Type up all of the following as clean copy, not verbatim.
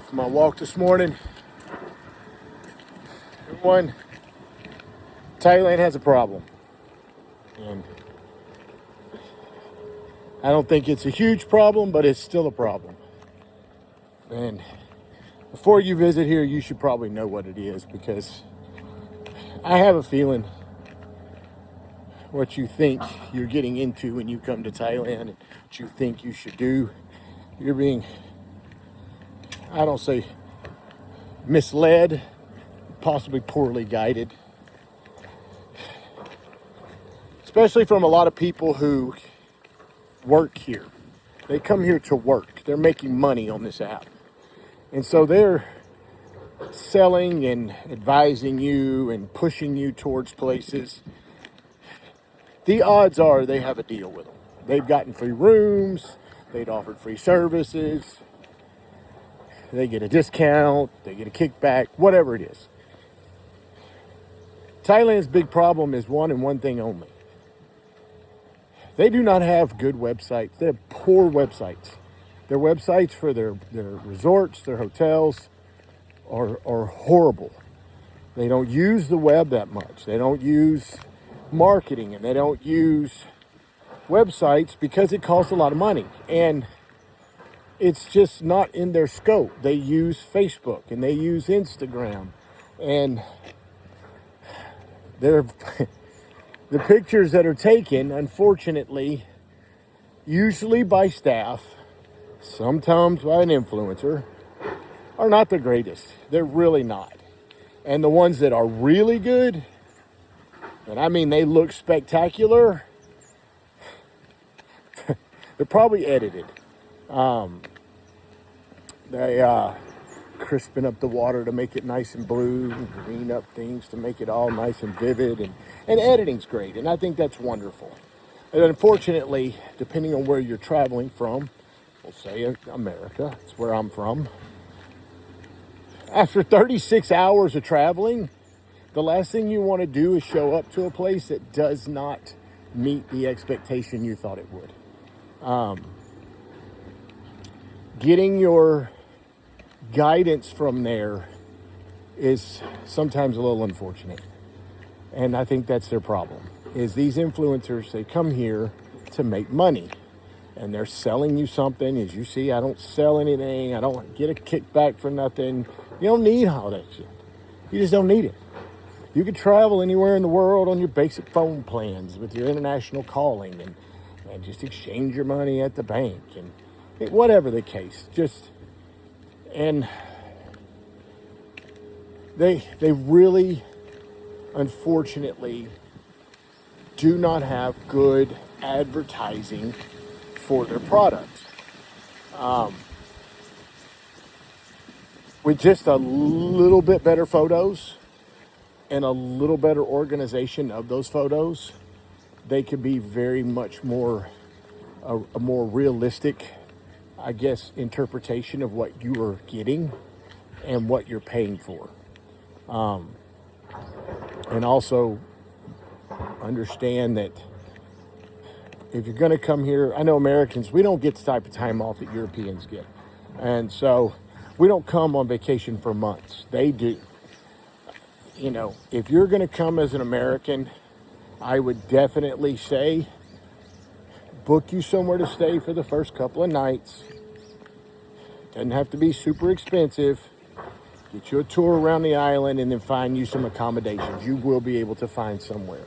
For my walk this morning. One, Thailand has a problem. And I don't think it's a huge problem, but it's still a problem. And before you visit here, you should probably know what it is, because I have a feeling what you think you're getting into when you come to Thailand and what you think you should do, you're being, I don't say misled, possibly poorly guided. Especially from a lot of people who work here. They come here to work. They're making money on this app. And so they're selling and advising you and pushing you towards places. The odds are they have a deal with them. They've gotten free rooms. They've offered free services. They get a discount. They get a kickback, whatever it is. Thailand's big problem is one and one thing only. They do not have good websites. They have poor websites. Their websites for their resorts, their hotels are horrible. They don't use the web that much. They don't use marketing, and they don't use websites because it costs a lot of money. And it's just not in their scope. They use Facebook and they use Instagram. And they're... The pictures that are taken, unfortunately, usually by staff, sometimes by an influencer, are not the greatest. They're really not. And the ones that are really good, and I mean they look spectacular, they're probably edited. They crisping up the water to make it nice and blue, and green up things to make it all nice and vivid, and editing's great, and I think that's wonderful. And unfortunately, depending on where you're traveling from, we'll say America, it's where I'm from, after 36 hours of traveling, the last thing you want to do is show up to a place that does not meet the expectation you thought it would. Getting your guidance from there is sometimes a little unfortunate. And I think that's their problem, is these influencers, they come here to make money. And they're selling you something. As you see, I don't sell anything. I don't get a kickback for nothing. You don't need all that shit. You just don't need it. You can travel anywhere in the world on your basic phone plans with your international calling, and just exchange your money at the bank, and whatever the case. And they really, unfortunately, do not have good advertising for their product. With just a little bit better photos and a little better organization of those photos, they could be very much more, a more realistic, I guess, interpretation of what you are getting and what you're paying for. And also understand that if you're going to come here, I know Americans, we don't get the type of time off that Europeans get. And so we don't come on vacation for months. They do. You know, if you're going to come as an American, I would definitely say book you somewhere to stay for the first couple of nights. Doesn't have to be super expensive. Get you a tour around the island and then find you some accommodations. You will be able to find somewhere.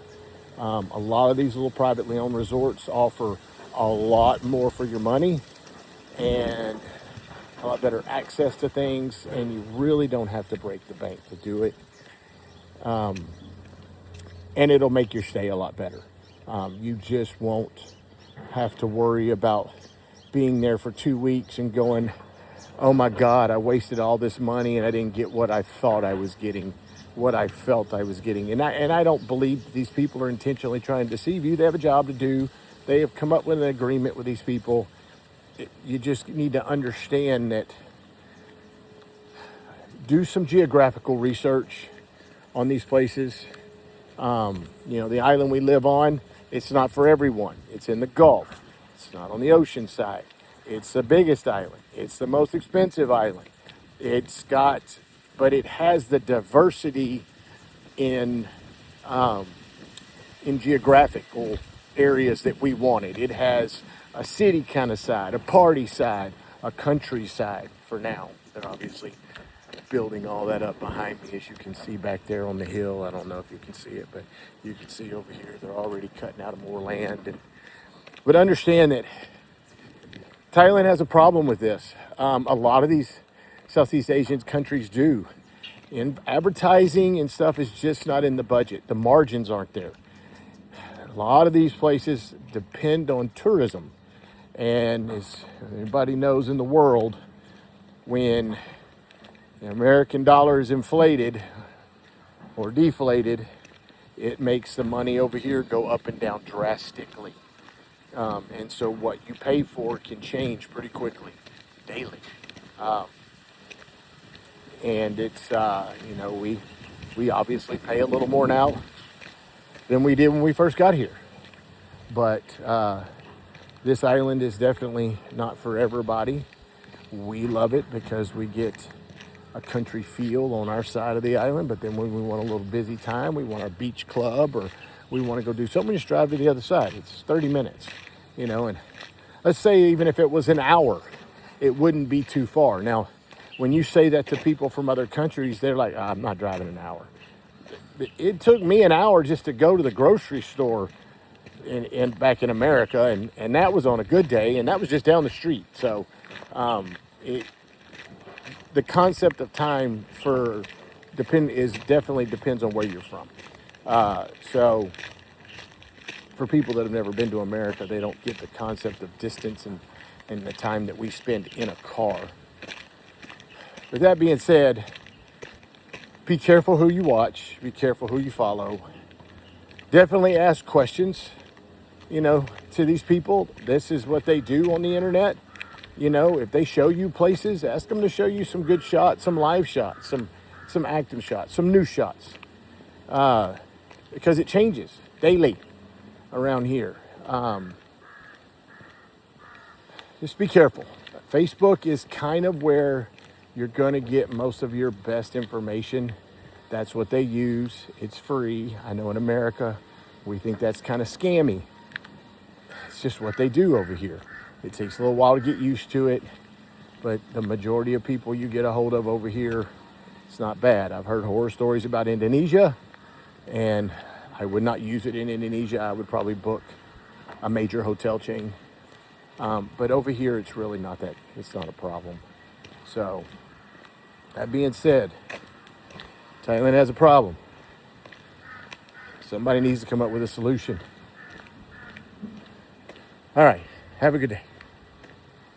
A lot of these little privately owned resorts offer a lot more for your money and a lot better access to things, and you really don't have to break the bank to do it. And it'll make your stay a lot better. You just won't have to worry about being there for 2 weeks and going, oh my God, I wasted all this money and I didn't get what I thought I was getting, what I felt I was getting. And I don't believe these people are intentionally trying to deceive you. They have a job to do. They have come up with an agreement with these people. You just need to understand that. Do some geographical research on these places. The island we live on, it's not for everyone. It's in the Gulf. It's not on the ocean side. It's the biggest island. It's the most expensive island. It's got, but it has the diversity in geographical areas that we wanted. It has a city kind of side, a party side, a countryside for now. They're obviously building all that up behind me, as you can see back there on the hill. I don't know if you can see it, but you can see over here they're already cutting out more land. But understand that Thailand has a problem with this. A lot of these Southeast Asian countries do. And advertising and stuff is just not in the budget. The margins aren't there. A lot of these places depend on tourism. And as everybody knows in the world, when the American dollar is inflated or deflated, it makes the money over here go up and down drastically. And so what you pay for can change pretty quickly, daily. And it's, we obviously pay a little more now than we did when we first got here. But this island is definitely not for everybody. We love it because we get a country feel on our side of the island, but then when we want a little busy time, we want our beach club or we want to go do something, we just drive to the other side. It's 30 minutes, and let's say even if it was an hour, it wouldn't be too far. Now, when you say that to people from other countries, they're like, I'm not driving an hour. It took me an hour just to go to the grocery store in back in America, and that was on a good day, and that was just down the street. So the concept of time definitely depends on where you're from. So for people that have never been to America, they don't get the concept of distance and the time that we spend in a car. With that being said, be careful who you watch, be careful who you follow. Definitely ask questions, to these people. This is what they do on the internet. If they show you places, ask them to show you some good shots, some live shots, some active shots, some new shots. Because it changes daily around here. Just be careful. Facebook is kind of where you're going to get most of your best information. That's what they use. It's free. I know in America, we think that's kind of scammy. It's just what they do over here. It takes a little while to get used to it, but the majority of people you get a hold of over here, it's not bad. I've heard horror stories about Indonesia, and I would not use it in Indonesia. I would probably book a major hotel chain. But over here, it's really not that, it's not a problem. So, that being said, Thailand has a problem. Somebody needs to come up with a solution. All right, have a good day.